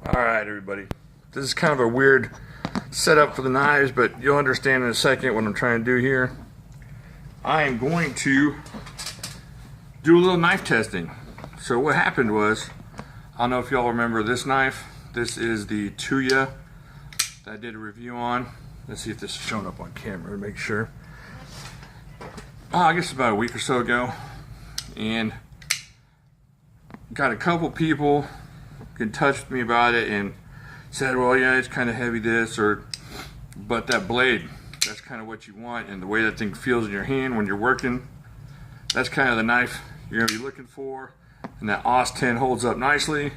Alright everybody, this is kind of a weird setup for the knives, but you'll understand in a second what I'm trying to do here. I am going to do a little knife testing. So what happened was, I don't know if y'all remember this knife. This is the Tuya that I did a review on. Let's see if this is showing up on camera to make sure. I guess about a week or so ago, and got a couple people in touch with me about it and said, well, yeah, it's kind of heavy but that blade, that's kind of what you want, and the way that thing feels in your hand when you're working, that's kind of the knife you're going to be looking for, and that AUS 10 holds up nicely.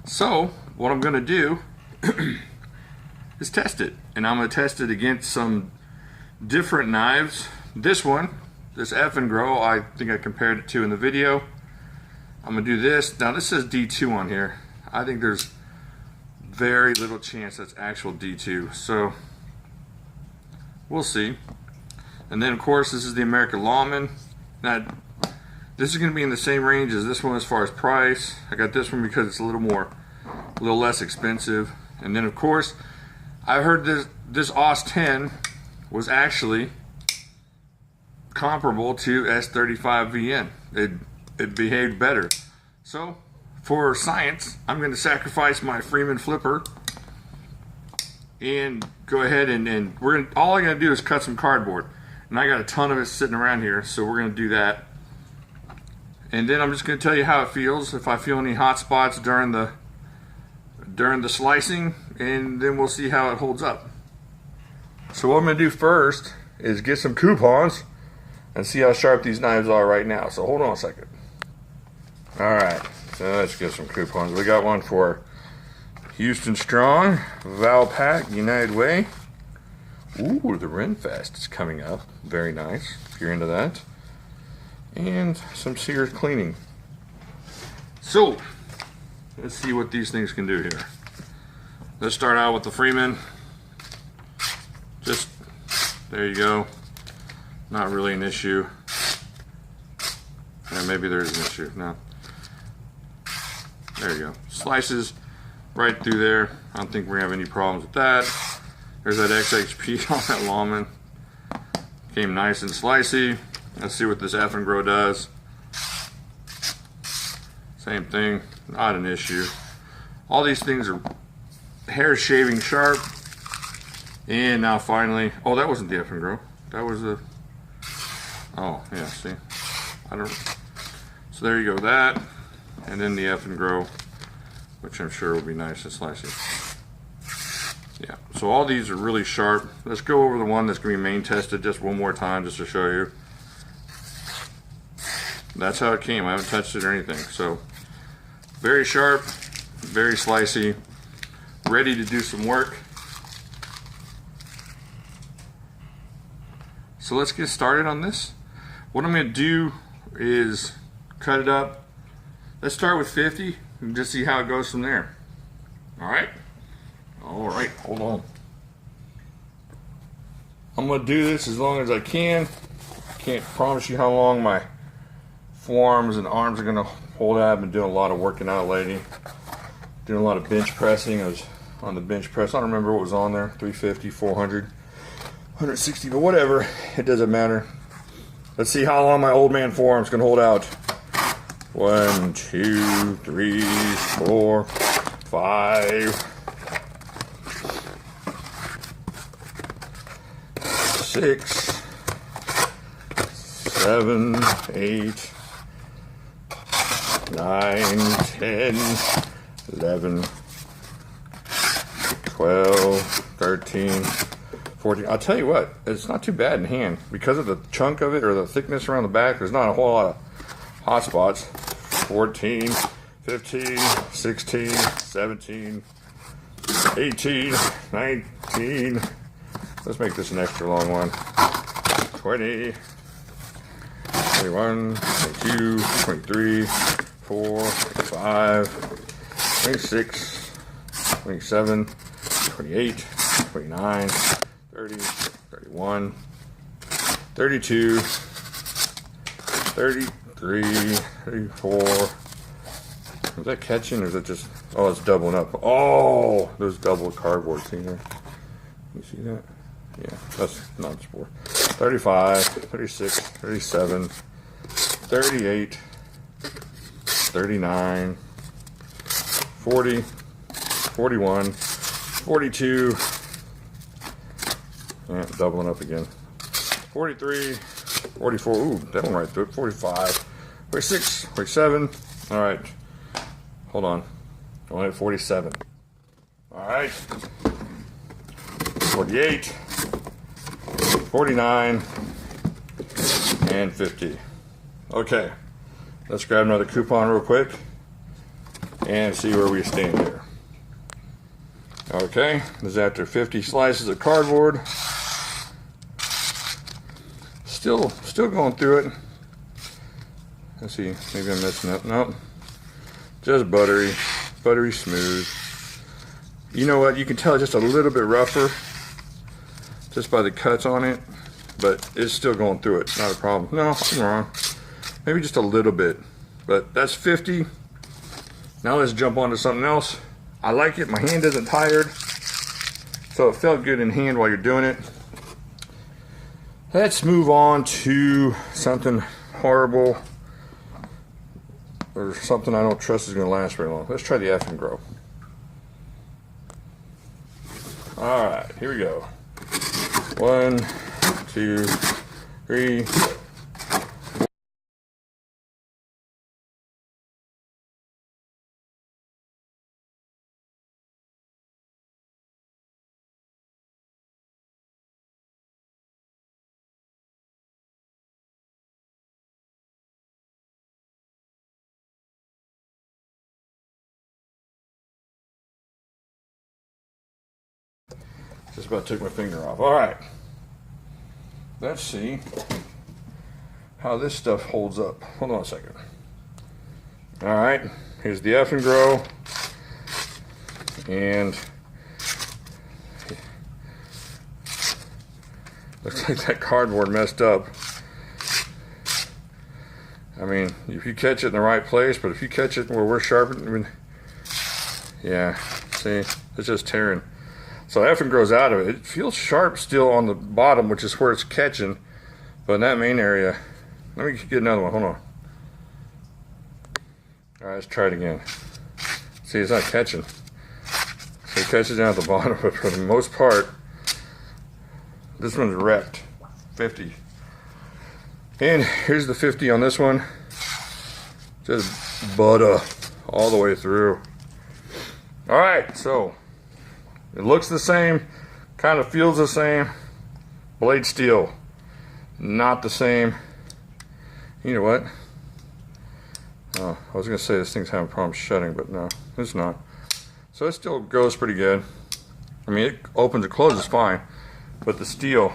So what I'm going to do is test it, and I'm going to test it against some different knives. This one, this F and Grow, I think I compared it to in the video. I'm going to do this. Now this says D2 on here. I think there's very little chance that's actual D2, so we'll see. And then of course this is the American Lawman. Now this is going to be in the same range as this one as far as price. I got this one because it's a little less expensive. And then of course I heard this AUS 10 was actually comparable to S35VN. It behaved better. So for science, I'm going to sacrifice my Freeman flipper and go ahead and all I'm going to do is cut some cardboard, and I got a ton of it sitting around here, so we're going to do that. And then I'm just going to tell you how it feels, if I feel any hot spots during the slicing, and then we'll see how it holds up. So what I'm going to do first is get some coupons and see how sharp these knives are right now. So hold on a second. Alright, so let's get some coupons. We got one for Houston Strong, Valpak, United Way. Ooh, the Renfest is coming up. Very nice, if you're into that. And some Sears cleaning. So, let's see what these things can do here. Let's start out with the Freeman. Just, there you go. Not really an issue. Yeah, maybe there is an issue. No. There you go. Slices right through there. I don't think we're gonna have any problems with that. There's that XHP on that Lawman. Came nice and slicey. Let's see what this F and Grow does. Same thing. Not an issue. All these things are hair shaving sharp. And now finally, oh, that wasn't the F and Grow. That was the. Oh yeah. See. I don't. So there you go. That. And then the F and Grow, which I'm sure will be nice and slicey. Yeah, so all these are really sharp. Let's go over the one that's going to be main tested just one more time just to show you. That's how it came. I haven't touched it or anything. So very sharp, very slicey, ready to do some work. So let's get started on this. What I'm going to do is cut it up. Let's start with 50 and just see how it goes from there. Alright? Alright, hold on. I'm going to do this as long as I can. Can't promise you how long my forearms and arms are going to hold out. I've been doing a lot of working out lately. Doing a lot of bench pressing. I was on the bench press. I don't remember what was on there. 350, 400, 160, but whatever. It doesn't matter. Let's see how long my old man forearms can hold out. 1, 2, 3, 4, 5, 6, 7, 8, 9, 10, 11, 12, 13, 14. I'll tell you what, it's not too bad in hand. Because of the chunk of it or the thickness around the back, there's not a whole lot of hot spots. 14, 15, 16, 17, 18, 19. Let's make this an extra long one. 20, 21, 22, 23, 4, 5, 26, 27, 28, 29, 30, 31, 32, 33, 34. Is that catching or is it just Oh, it's doubling up. Oh, there's double cardboard. See there? You see that? Yeah, that's not sport. 35, 36, 37, 38, 39, 40, 41, 42, and doubling up again. 43, 44, ooh, that one right through it. 45, 46, 47. All right, hold on. Only at 47. All right. 48, 49, and 50. Okay, let's grab another coupon real quick and see where we stand here. Okay, this is after 50 slices of cardboard. Still going through it. Let's see, maybe I'm messing up. Nope, just buttery smooth. You know what? You can tell just a little bit rougher just by the cuts on it, but it's still going through it. Not a problem. No, I'm wrong. Maybe just a little bit, but that's 50. Now let's jump on to something else. I like it. My hand isn't tired, so it felt good in hand while you're doing it. Let's move on to something horrible or something I don't trust is going to last very long. Let's try the F and grow. All right, here we go. 1, 2, 3. Just about took my finger off. All right. Let's see how this stuff holds up. Hold on a second. All right. Here's the F and grow. And looks like that cardboard messed up. I mean, if you catch it in the right place, but if you catch it where we're sharpening, I mean, yeah, see, it's just tearing. So F and grows out of it. It feels sharp still on the bottom, which is where it's catching. But in that main area, let me get another one. Hold on. All right, let's try it again. See, it's not catching. So it catches down at the bottom, but for the most part, this one's wrecked. 50. And here's the 50 on this one. Just butter all the way through. All right, so it looks the same, kind of feels the same. Blade steel, not the same. You know what? Oh, I was gonna say this thing's having problems shutting, but no, it's not. So it still goes pretty good. I mean, it opens and closes fine, but the steel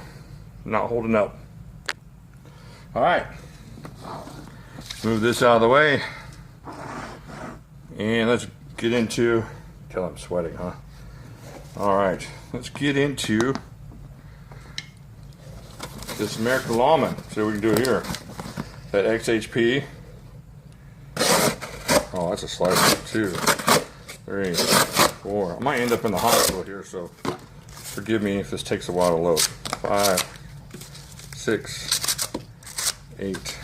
not holding up. All right, move this out of the way, and let's get into. Tell I'm sweating, huh? All right, let's get into this American Lawman. See what we can do here. That XHP. Oh, that's a slice. 2, 3, 4. I might end up in the hospital here, so forgive me if this takes a while to load. 5, 6, 8.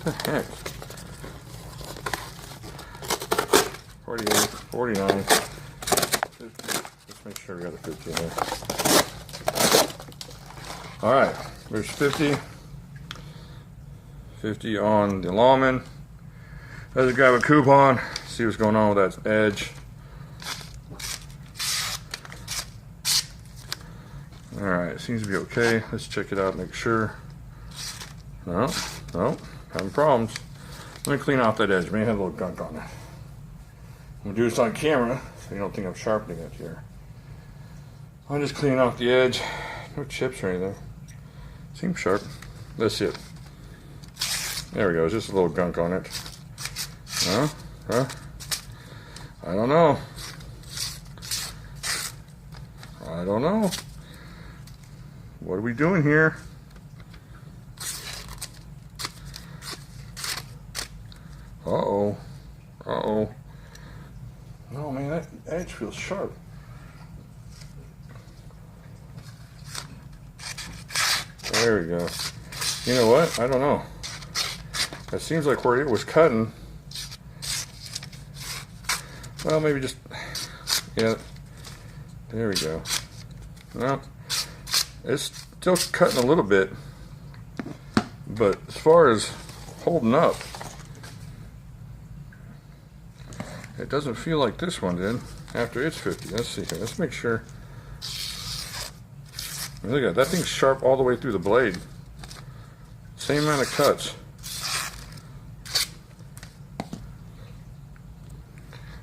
What the heck? 48, 49, 50. Let's make sure we got a 50 in there. All right, there's 50. 50 on the Lawman. Let's grab a coupon, see what's going on with that edge. All right, seems to be okay. Let's check it out, make sure. No, having problems. Let me clean off that edge. May have a little gunk on it. I'm gonna do this on camera, so you don't think I'm sharpening it here. I'm just cleaning off the edge. No chips or anything. Seems sharp. Let's see it. There we go. Just a little gunk on it. I don't know. I don't know. What are we doing here? Uh-oh. Uh-oh. Oh man, that edge feels sharp. There we go. You know what? I don't know. It seems like where it was cutting. Well, maybe just, yeah. There we go. Well, it's still cutting a little bit, but as far as holding up, it doesn't feel like this one did after it's 50. Let's see here. Let's make sure. Look at that. That thing's sharp all the way through the blade. Same amount of cuts.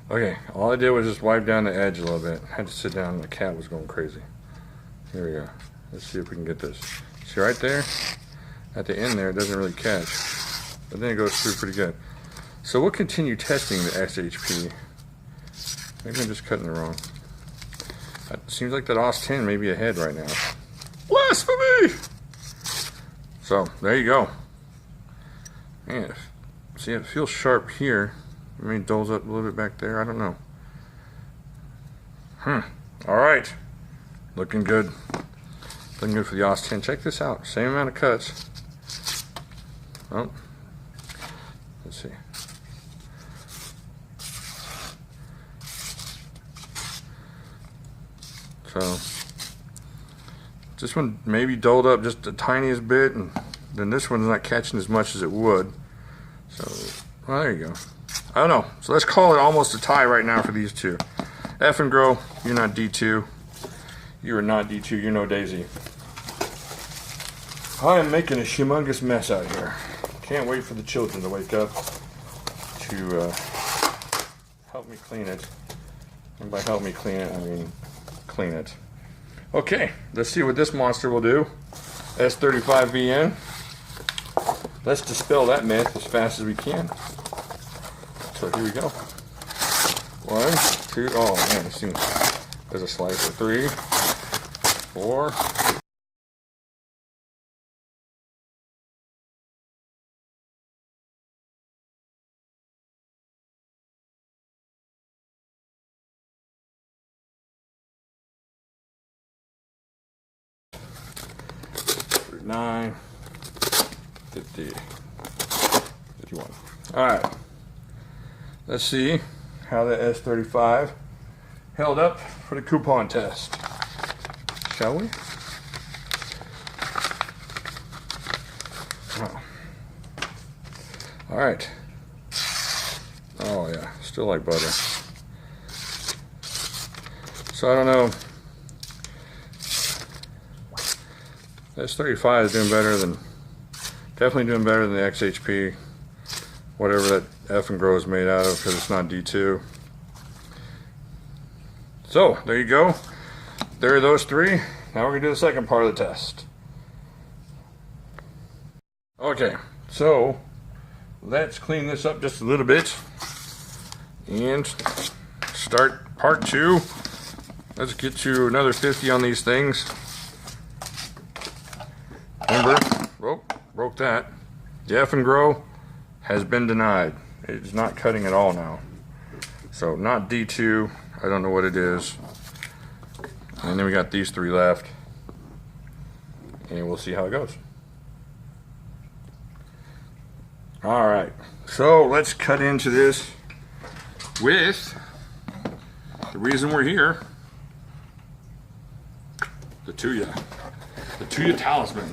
Okay, all I did was just wipe down the edge a little bit. I had to sit down and the cat was going crazy. Here we go. Let's see if we can get this. See right there? At the end there, it doesn't really catch. But then it goes through pretty good. So we'll continue testing the SHP. Maybe I'm just cutting it wrong. It seems like that OS 10 may be ahead right now. Blasphemy! So, there you go. Man, see, it feels sharp here. Maybe it dulls up a little bit back there. I don't know. Alright. Looking good. Looking good for the OS 10. Check this out. Same amount of cuts. Oh. Let's see. So, this one maybe dulled up just the tiniest bit, and then this one's not catching as much as it would. So, well, there you go. I don't know. So let's call it almost a tie right now for these two. F and Grow, you're not D2. You are not D2. You're no Daisy. I am making a humongous mess out here. Can't wait for the children to wake up to help me clean it. And by help me clean it, I mean clean it. Okay, let's see what this monster will do. S35VN. Let's dispel that myth as fast as we can. So here we go. 1, 2, oh man, there's a slicer. 3, 4. Nine, 50, 51. All right. Let's see how the S35 held up for the coupon test. Shall we? Oh. All right. Oh yeah, still like butter. So I don't know. S35 is doing better than, definitely doing better than the XHP, whatever that F and Grow is made out of, because it's not D2. So, there you go. There are those three. Now we're going to do the second part of the test. Okay, so let's clean this up just a little bit and start part 2. Let's get you another 50 on these things. Remember, broke that. The F and Grow has been denied. It's not cutting at all now. So not D2. I don't know what it is. And then we got these 3 left. And we'll see how it goes. Alright. So let's cut into this with the reason we're here. The Tuya. The Tuya Talisman.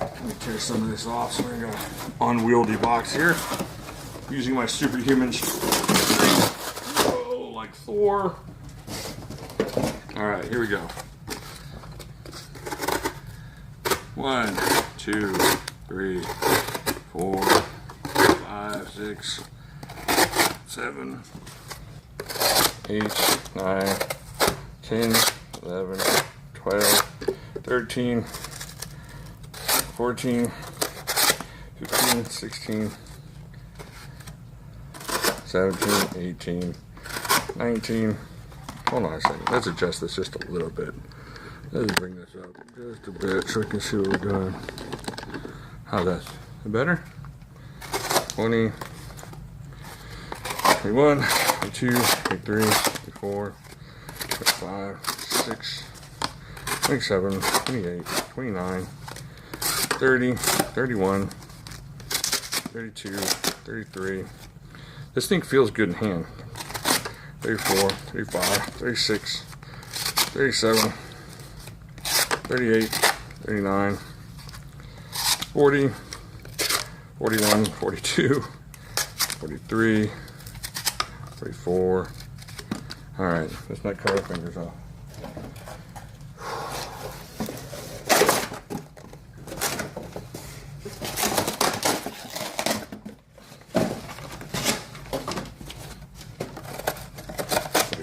Let me tear some of this off. So we're got an unwieldy box here. Using my superhuman strength. Oh, like Thor. Alright, here we go. 1, 2, 3, 4, 5, 6, 7, 8, 9, 10, 11, 12, 13, 14, 15, 16, 17, 18, 19. Hold on a second. Let's adjust this just a little bit. Let's bring this up just a bit so we can see what we're doing. How's that? Is it better? 20, 21, 22, 23, 24, 25, 26, 27, 28, 29, 30, 31, 32, 33. This thing feels good in hand. 34, 35, 36, 37, 38, 39, 40, 41, 42, 43, 44. All right, let's not cut our fingers off.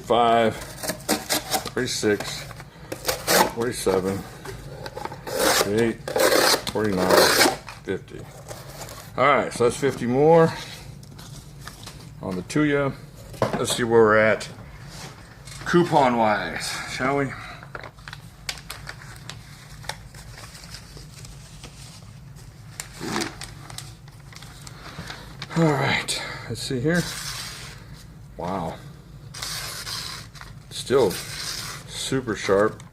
Five, 46, 47, 48, 49, 50. All right, so that's 50 more on the Tuya. Let's see where we're at coupon wise, shall we? All right, let's see here. Wow. Still super sharp.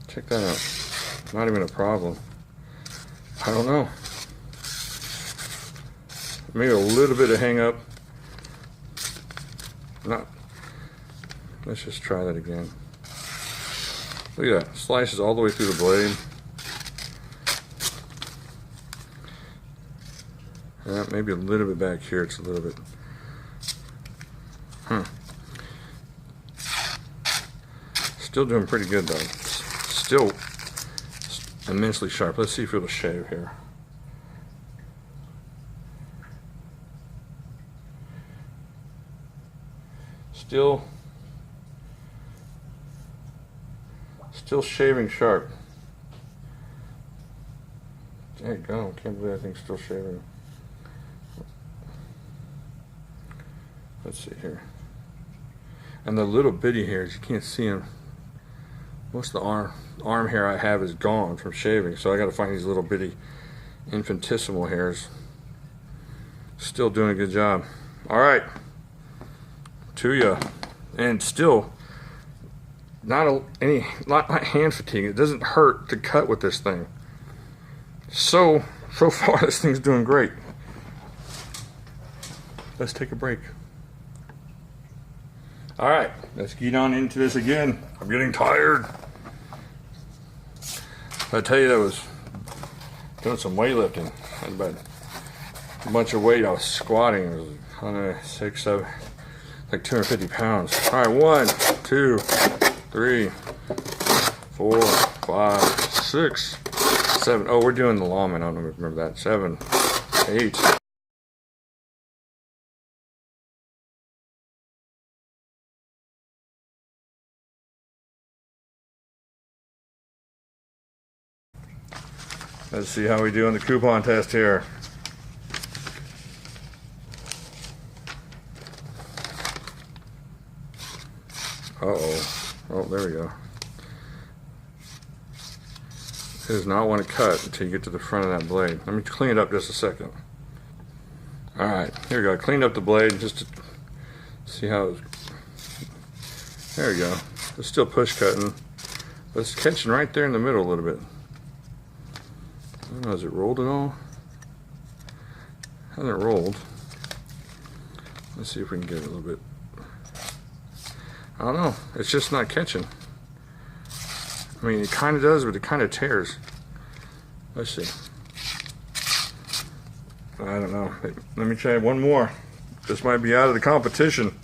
Check that out. Not even a problem. I don't know. Maybe a little bit of hang up. Not. Let's just try that again. Look at that. Slices all the way through the blade. Yeah, maybe a little bit back here. It's a little bit. Still doing pretty good though. Still immensely sharp. Let's see if it'll shave here. Still shaving sharp. There you go. Can't believe that thing's still shaving. Let's see here. And the little bitty hairs, you can't see them. Most of the arm hair I have is gone from shaving, so I got to find these little bitty infinitesimal hairs. Still doing a good job. All right, Tuya, and still not hand fatigue. It doesn't hurt to cut with this thing. So far, this thing's doing great. Let's take a break. All right, let's get on into this again. I'm getting tired. I tell you, that was doing some weightlifting. I had about a bunch of weight. I was squatting. It was 106, 7, like 250 pounds. All right, 1, 2, 3, 4, 5, 6, 7. Oh, we're doing the lawman. I don't remember that. 7, 8. Let's see how we do on the coupon test here. Uh-oh. Oh, there we go. It does not want to cut until you get to the front of that blade. Let me clean it up just a second. Alright, here we go. I cleaned up the blade just to see how it's... There we go. It's still push cutting, but it's catching right there in the middle a little bit. I don't know, has it rolled at all? Hasn't rolled. Let's see if we can get it a little bit. I don't know. It's just not catching. I mean, it kind of does, but it kind of tears. Let's see. I don't know. Let me try one more. This might be out of the competition.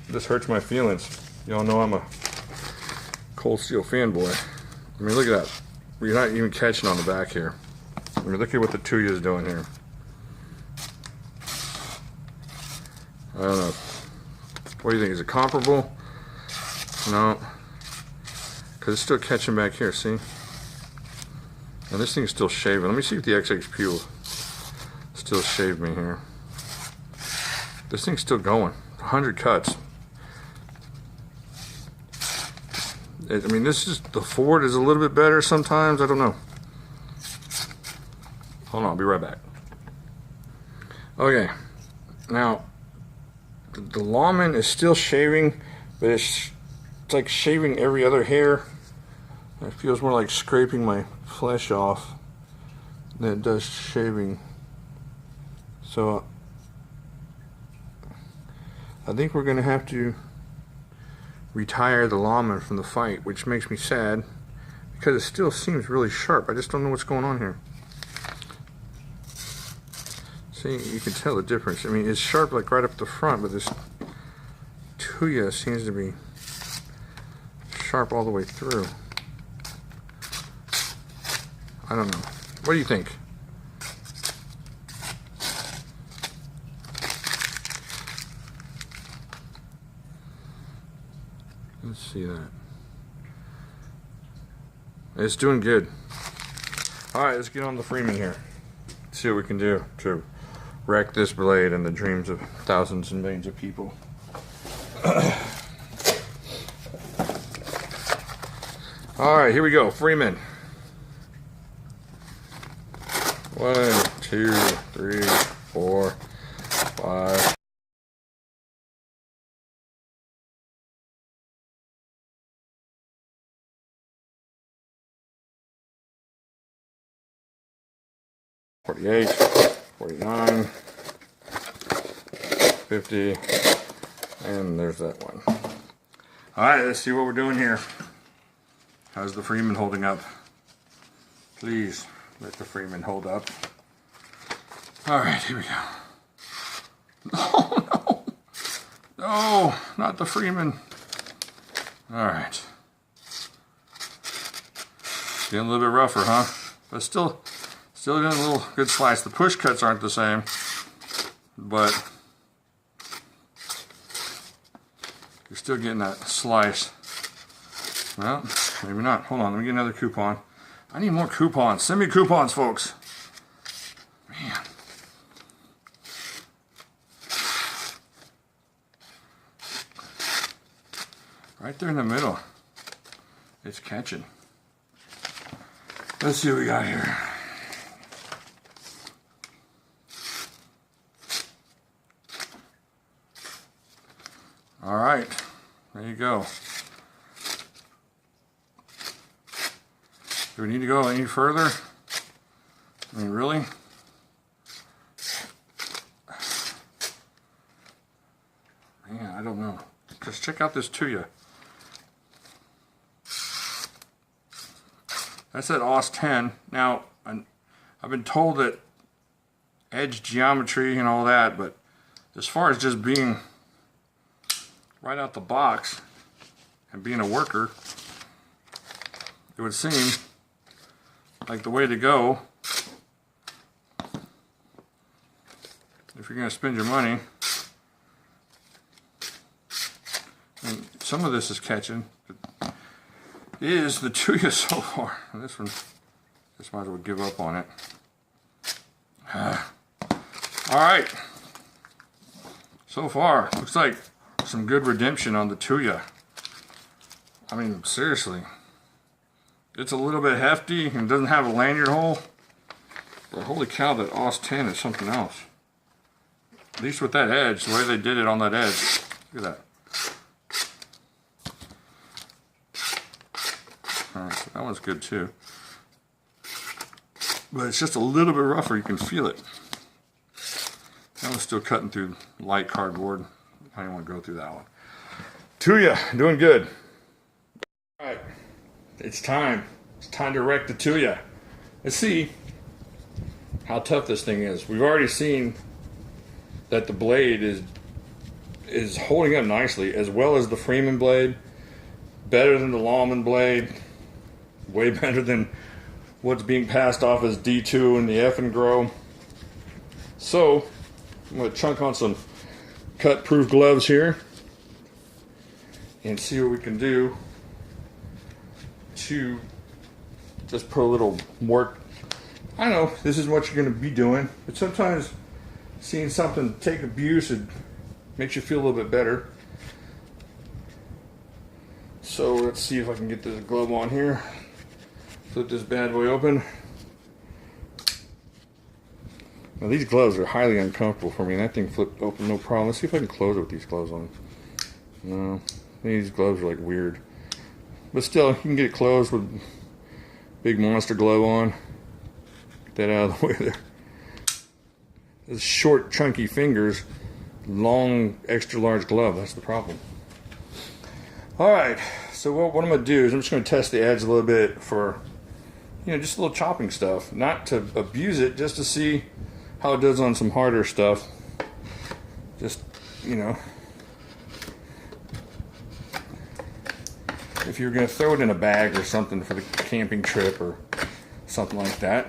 This hurts my feelings. Y'all know I'm a Cold Steel fanboy. I mean, look at that. You're not even catching on the back here. I mean, look at what the Tuya is doing here. I don't know. What do you think? Is it comparable? No. Because it's still catching back here, see? And this thing's still shaving. Let me see if the XXP will still shave me here. This thing's still going. 100 cuts. I mean, this is, the Ford is a little bit better sometimes. I don't know. Hold on, I'll be right back. Okay, now the lawman is still shaving, but it's like shaving every other hair. It feels more like scraping my flesh off than it does shaving. So I think we're gonna have to retire the lawman from the fight, which makes me sad because it still seems really sharp. I just don't know what's going on here. See, you can tell the difference. I mean, it's sharp like right up the front, but this Tuya seems to be sharp all the way through. I don't know. What do you think? Let's see that. It's doing good. Alright, let's get on the Freeman here. See what we can do to wreck this blade and the dreams of thousands and millions of people. Alright, here we go. Freeman. 1, 2, 3, 4, 5. $48, $49, $50, and there's that one. Alright, let's see what we're doing here. How's the Freeman holding up? Please let the Freeman hold up. Alright, here we go. Oh no! No, not the Freeman. Alright. Getting a little bit rougher, huh? But still doing a little good slice. The push cuts aren't the same, but you're still getting that slice. Well, maybe not. Hold on, let me get another coupon. I need more coupons. Send me coupons, folks. Man. Right there in the middle. It's catching. Let's see what we got here. All right, there you go. Do we need to go any further? I mean, really? Man, I don't know. Just check out this Tuya. That's at AUS 10. Now, I've been told that edge geometry and all that, but as far as just being right out the box and being a worker, it would seem like the way to go if you're going to spend your money. And some of this is catching, but is the Tuya so far. And this one, just might as well give up on it. All right, so far looks like some good redemption on the Tuya. I mean, seriously, it's a little bit hefty and doesn't have a lanyard hole, but holy cow, that AUS 10 is something else. At least with that edge, the way they did it on that edge. Look at that. Alright, so that one's good too. But it's just a little bit rougher, you can feel it. That one's still cutting through light cardboard. I don't want to go through that one. Tuya, doing good. Alright, it's time. It's time to wreck the Tuya. Let's see how tough this thing is. We've already seen that the blade is holding up nicely, as well as the Freeman blade. Better than the Lawman blade. Way better than what's being passed off as D2 in the F and Grow. So, I'm going to chunk on some cut-proof gloves here and see what we can do to just put a little work. I know this is what you're going to be doing, but sometimes seeing something take abuse and makes you feel a little bit better. So let's see if I can get this glove on here. Flip this bad boy open. Now these gloves are highly uncomfortable for me, and that thing flipped open no problem. Let's see if I can close it with these gloves on. No, these gloves are like weird. But still, you can get it closed with big monster glove on. Get that out of the way there. Those short, chunky fingers, long, extra large glove. That's the problem. Alright, so what I'm going to do is I'm just going to test the edge a little bit for, just a little chopping stuff. Not to abuse it, just to see how it does on some harder stuff. Just, if you're going to throw it in a bag or something for the camping trip or something like that.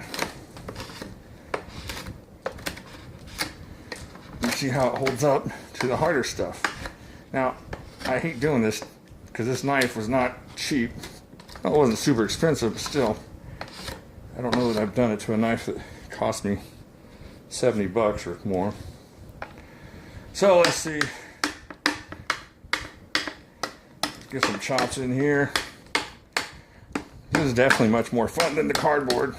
You see how it holds up to the harder stuff. Now, I hate doing this because this knife was not cheap. Well, it wasn't super expensive, but still. I don't know that I've done it to a knife that cost me $70 or more. So let's see. Get some chops in here. This is definitely much more fun than the cardboard.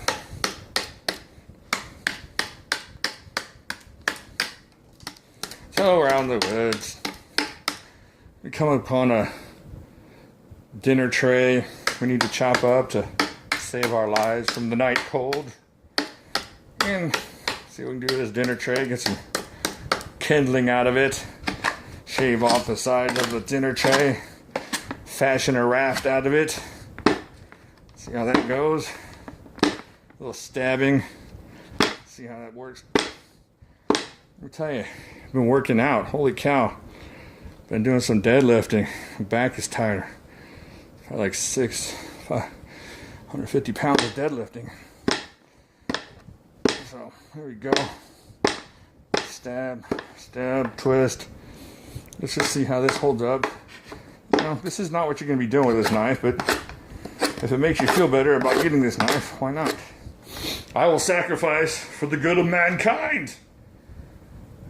So we're out in the woods. We come upon a dinner tray we need to chop up to save our lives from the night cold. And see what we can do with this dinner tray. Get some kindling out of it. Shave off the sides of the dinner tray. Fashion a raft out of it. See how that goes. A little stabbing. See how that works. Let me tell you, I've been working out. Holy cow. Been doing some deadlifting. My back is tired. Got like 150 pounds of deadlifting. So here we go. Stab, stab, twist. Let's just see how this holds up. This is not what you're going to be doing with this knife, but if it makes you feel better about getting this knife, why not? I will sacrifice for the good of mankind.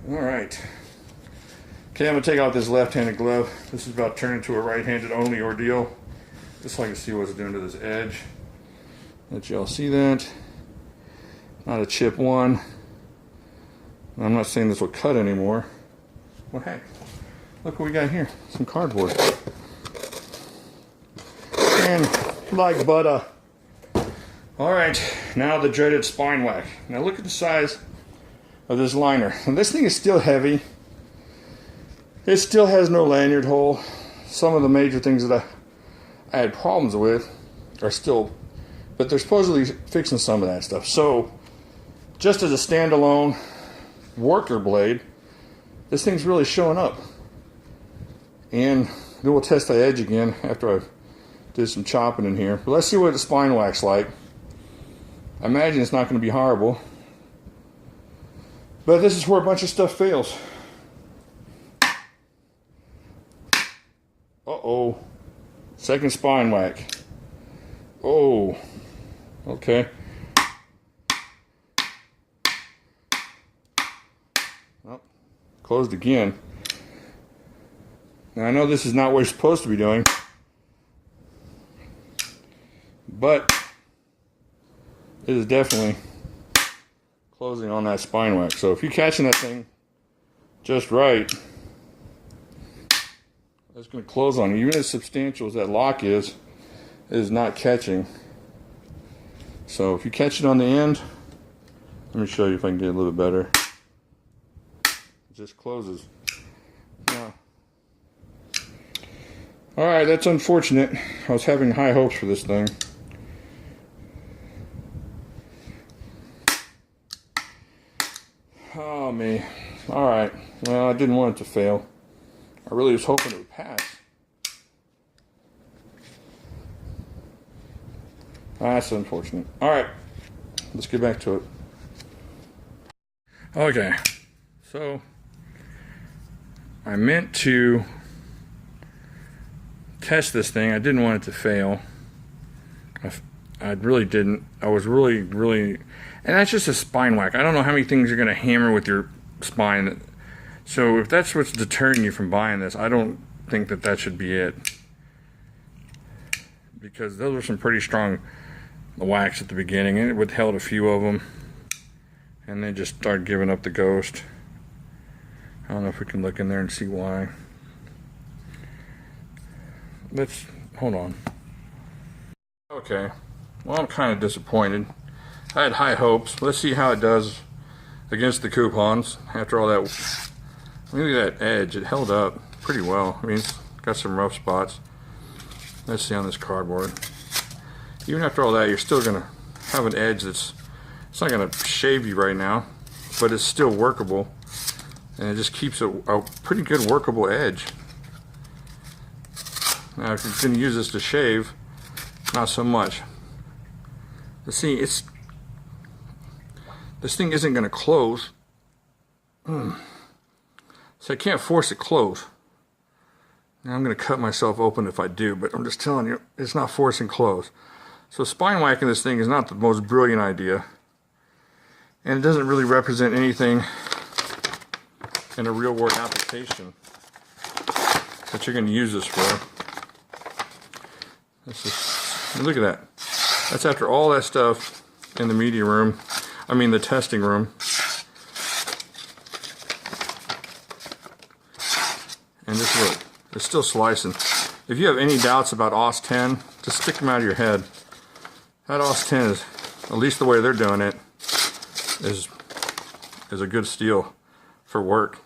Alright. Okay, I'm going to take out this left-handed glove. This is about to turn into a right-handed only ordeal. Just so I can see what it's doing to this edge. Let y'all see that. Not a chip one. I'm not saying this will cut anymore. Well, heck. Look what we got here. Some cardboard. And like butter. Alright, now the dreaded spine whack. Now look at the size of this liner. And this thing is still heavy. It still has no lanyard hole. Some of the major things that I had problems with are still, but they're supposedly fixing some of that stuff. So, just as a standalone worker blade, this thing's really showing up. And then we'll test the edge again after I did some chopping in here. But let's see what the spine whack's like. I imagine it's not going to be horrible. But this is where a bunch of stuff fails. Uh-oh. Second spine whack. Oh. Okay. Oh, closed again. Now I know this is not what you're supposed to be doing, but it is definitely closing on that spine whack. So if you're catching that thing just right, it's going to close on you. Even as substantial as that lock is, it is not catching. So if you catch it on the end, let me show you if I can get a little bit better. It just closes. Now, alright, that's unfortunate. I was having high hopes for this thing. Oh me. Alright, well I didn't want it to fail. I really was hoping it would pass. That's unfortunate. Alright, let's get back to it. Okay, so I meant to test this thing. I didn't want it to fail. I really didn't. I was really, and that's just a spine whack. I don't know how many things you're going to hammer with your spine So if that's what's deterring you from buying this, I don't think that that should be it. Because those were some pretty strong wax at the beginning, and it withheld a few of them. And then just started giving up the ghost. I don't know if we can look in there and see why. Let's, hold on. Okay, well, I'm kind of disappointed. I had high hopes. Let's see how it does against the coupons after all that. Look at that edge, it held up pretty well. I mean, it's got some rough spots. Let's see on this cardboard. Even after all that, you're still gonna have an edge it's not gonna shave you right now, but it's still workable. And it just keeps a pretty good workable edge. Now, if you're gonna use this to shave, not so much. Let's see, this thing isn't gonna close. So I can't force it close. Now I'm gonna cut myself open if I do, but I'm just telling you, it's not forcing close. So spine whacking this thing is not the most brilliant idea. And it doesn't really represent anything in a real world application that you're gonna use this for. Look at that. That's after all that stuff in the media room. I mean the testing room. And just look, it's still slicing. If you have any doubts about OS 10, just stick them out of your head. That OS 10 is, at least the way they're doing it, is a good steel for work.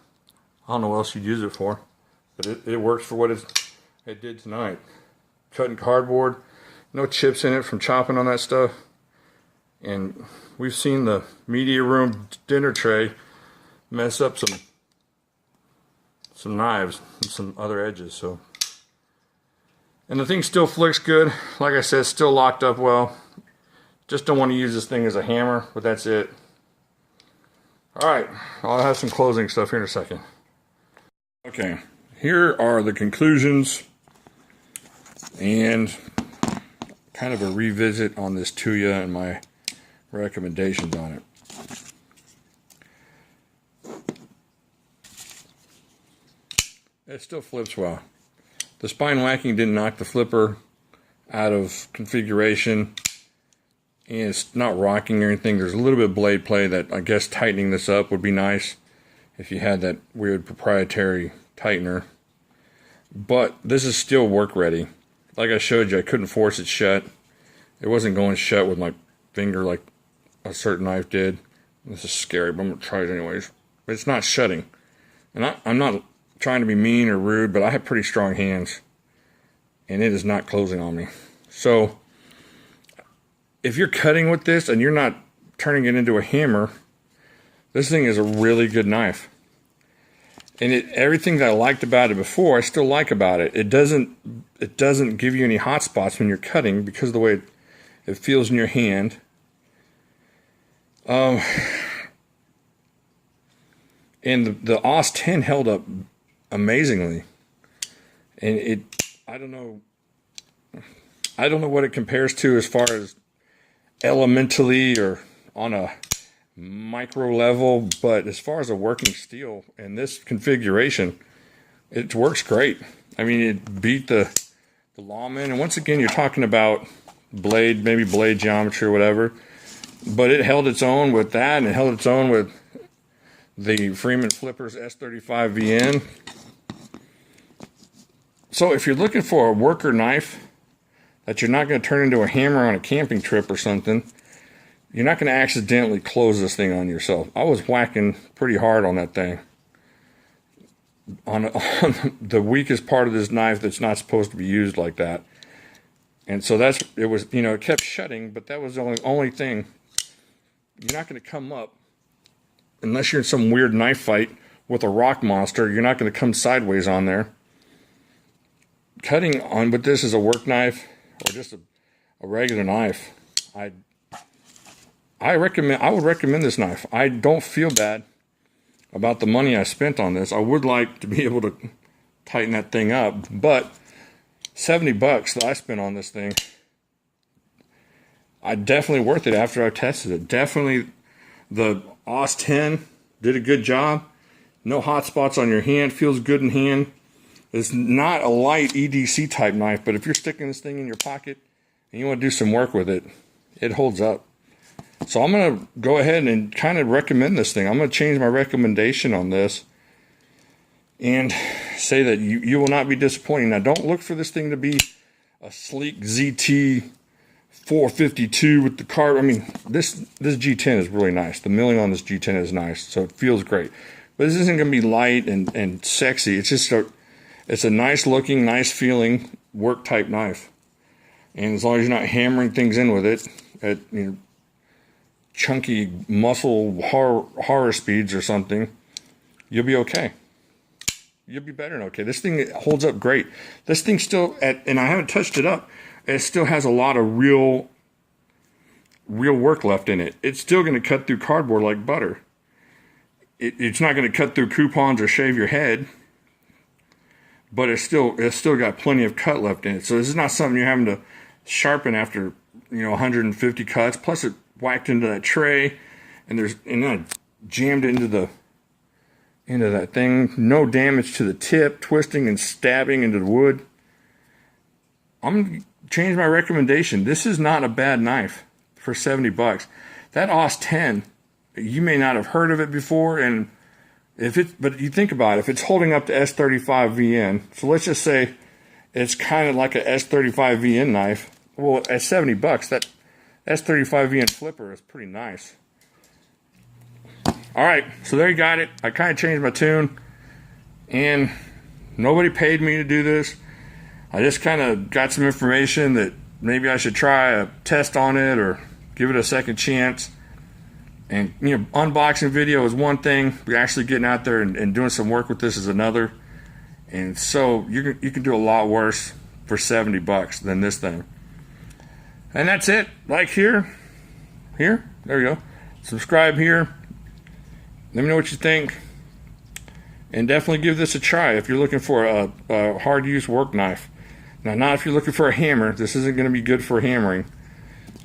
I don't know what else you'd use it for, but it works for what it did tonight. Cutting cardboard, no chips in it from chopping on that stuff. And we've seen the media room dinner tray mess up some knives and some other edges. So, and the thing still flicks good. Like I said, still locked up well. Just don't want to use this thing as a hammer, but that's it. Alright, I'll have some closing stuff here in a second. Okay, here are the conclusions and kind of a revisit on this Tuya and my recommendations on it. It still flips well. The spine whacking didn't knock the flipper out of configuration, and it's not rocking or anything. There's a little bit of blade play that I guess tightening this up would be nice if you had that weird proprietary tightener. But this is still work ready. Like I showed you, I couldn't force it shut. It wasn't going shut with my finger like a certain knife did. This is scary, but I'm going to try it anyways. But it's not shutting. And I'm not trying to be mean or rude, but I have pretty strong hands. And it is not closing on me. So, if you're cutting with this and you're not turning it into a hammer, this thing is a really good knife. And everything that I liked about it before, I still like about it. It doesn't give you any hot spots when you're cutting because of the way it feels in your hand. And the OS 10 held up amazingly. And I don't know what it compares to as far as elementally or on a micro level, but as far as a working steel in this configuration, it works great. I mean, it beat the Lawman, and once again, you're talking about maybe blade geometry or whatever, but it held its own with that, and it held its own with the Freeman Flippers S35 VN. So if you're looking for a worker knife that you're not going to turn into a hammer on a camping trip or something, you're not going to accidentally close this thing on yourself. I was whacking pretty hard on that thing. On the weakest part of this knife that's not supposed to be used like that. And so it kept shutting, but that was the only thing. You're not going to come up, unless you're in some weird knife fight with a rock monster, you're not going to come sideways on there. Cutting on with this as a work knife, or just a regular knife, I would recommend this knife. I don't feel bad about the money I spent on this. I would like to be able to tighten that thing up, but $70 that I spent on this thing, definitely worth it after I tested it. Definitely the OS 10 did a good job. No hot spots on your hand. Feels good in hand. It's not a light EDC type knife, but if you're sticking this thing in your pocket and you want to do some work with it, it holds up. So I'm going to go ahead and kind of recommend this thing. I'm going to change my recommendation on this and say that you will not be disappointed. Now, don't look for this thing to be a sleek ZT 452 with the carb. I mean, this G10 is really nice. The milling on this G10 is nice, so it feels great. But this isn't going to be light and sexy. It's just it's a nice looking, nice feeling work type knife. And as long as you're not hammering things in with it at chunky muscle horror speeds or something, you'll be okay. You'll be better than okay. This thing holds up great. This thing still, and I haven't touched it up, it still has a lot of real work left in it. It's still going to cut through cardboard like butter. It's not going to cut through coupons or shave your head, but it's still got plenty of cut left in it. So this is not something you're having to sharpen after 150 cuts. Plus it whacked into that tray, and then I jammed it into that thing. No damage to the tip, twisting and stabbing into the wood. I'm gonna change my recommendation. This is not a bad knife for 70 bucks. That AUS 10, you may not have heard of it before, and but you think about it, if it's holding up to S35 VN, so let's just say it's kind of like a S35 VN knife. Well, at 70 bucks, that S35 VN flipper is pretty nice. All right, so there you got it. I kind of changed my tune, and nobody paid me to do this. I just kind of got some information that maybe I should try a test on it or give it a second chance. And unboxing video is one thing, but actually getting out there and doing some work with this is another. And so you can do a lot worse for 70 bucks than this thing. And that's it. Like here, there you go. Subscribe here. Let me know what you think. And definitely give this a try if you're looking for a hard use work knife. Now, not if you're looking for a hammer. This isn't going to be good for hammering.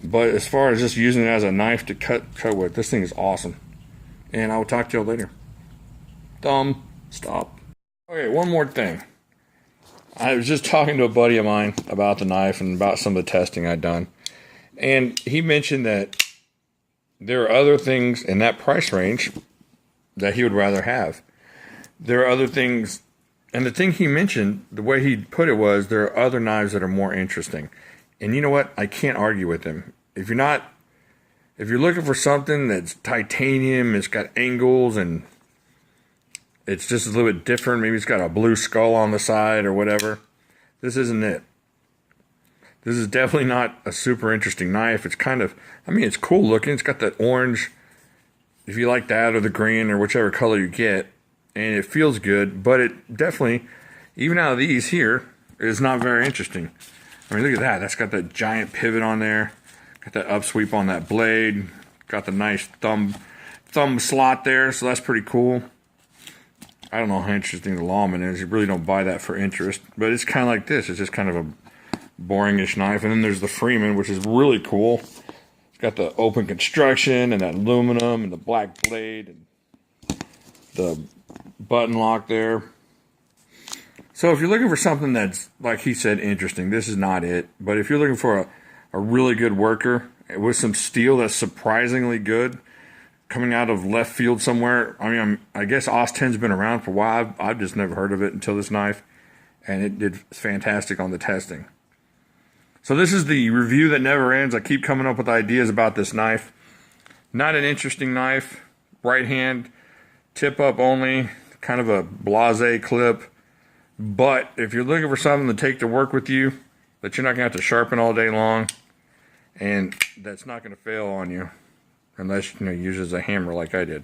But as far as just using it as a knife to cut with, this thing is awesome. And I will talk to you later. Stop. Okay, one more thing. I was just talking to a buddy of mine about the knife and about some of the testing I'd done. And he mentioned that there are other things in that price range that he would rather have. There are other things, and the thing he mentioned, the way he put it was, there are other knives that are more interesting. And you know what? I can't argue with him. If you're looking for something that's titanium, it's got angles, and it's just a little bit different, maybe it's got a blue skull on the side or whatever, this isn't it. This is definitely not a super interesting knife. It's kind of, it's cool looking. It's got that orange, if you like that, or the green, or whichever color you get, and it feels good, but it definitely, even out of these here, is not very interesting. Look at that. That's got that giant pivot on there. Got that upsweep on that blade. Got the nice thumb slot there, so that's pretty cool. I don't know how interesting the Lawman is. You really don't buy that for interest, but it's kind of like this. It's just kind of a boringish knife. And then there's the Freeman, which is really cool. It's got the open construction and that aluminum and the black blade and the button lock there. So if you're looking for something that's, like he said, interesting, this is not it. But if you're looking for a really good worker with some steel that's surprisingly good, coming out of left field somewhere, I guess AUS 10's been around for a while. I've just never heard of it until this knife, and it did fantastic on the testing. So this is the review that never ends. I keep coming up with ideas about this knife. Not an interesting knife. Right hand, tip up only, kind of a blasé clip. But if you're looking for something to take to work with you, that you're not going to have to sharpen all day long, and that's not going to fail on you, unless you use it as a hammer like I did.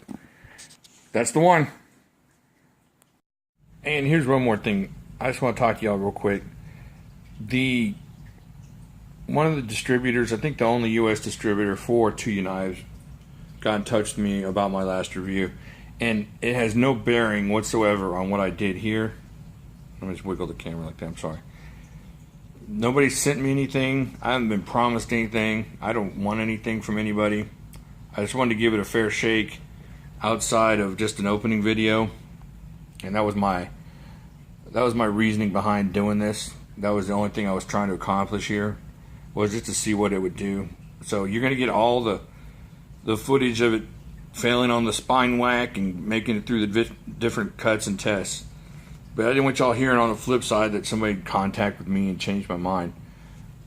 That's the one. And here's one more thing. I just want to talk to y'all real quick. One of the distributors, I think the only U.S. distributor for Tuya knives, got in touch with me about my last review, and it has no bearing whatsoever on what I did here. Let me just wiggle the camera like that. I'm sorry. Nobody sent me anything. I haven't been promised anything. I don't want anything from anybody. I just wanted to give it a fair shake outside of just an opening video. And that was my reasoning behind doing this. That was the only thing I was trying to accomplish here, was just to see what it would do. So you're going to get all the footage of it failing on the spine whack and making it through the different cuts and tests. But I didn't want y'all hearing on the flip side that somebody contacted me and changed my mind.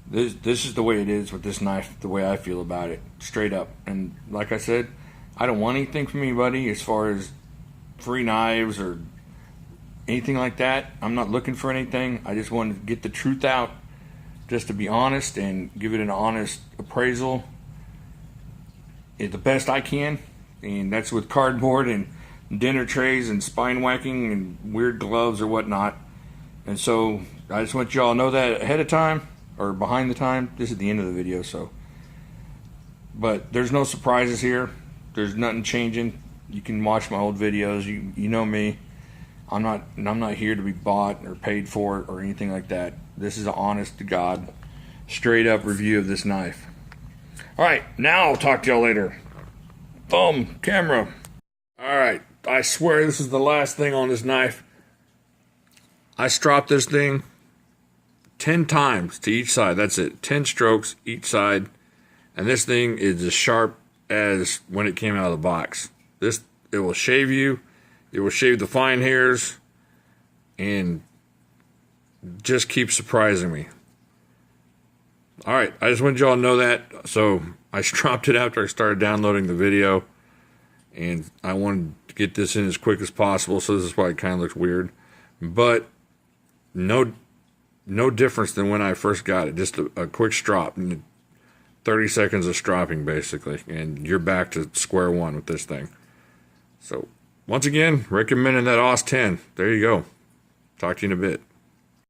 This is the way it is with this knife, the way I feel about it, straight up. And like I said, I don't want anything from anybody as far as free knives or anything like that. I'm not looking for anything. I just wanted to get the truth out, just to be honest and give it an honest appraisal the best I can. And that's with cardboard and dinner trays and spine whacking and weird gloves or whatnot. And so I just want y'all to know that ahead of time, or behind the time. This is the end of the video, so. But there's no surprises here. There's nothing changing. You can watch my old videos. You know me. I'm not here to be bought or paid for it or anything like that. This is an honest to God, straight up review of this knife. Alright, now I'll talk to y'all later. Boom, camera. Alright, I swear this is the last thing on this knife. I stropped this thing 10 times to each side. That's it. 10 strokes each side. And this thing is as sharp as when it came out of the box. It will shave you. It will shave the fine hairs. And just keep surprising me. Alright, I just wanted y'all to know that. So I stropped it after I started downloading the video. And I wanted to get this in as quick as possible. So this is why it kind of looks weird. But no difference than when I first got it. Just a quick strop. 30 seconds of stropping, basically. And you're back to square one with this thing. So, once again, recommending that AUS 10. There you go. Talk to you in a bit.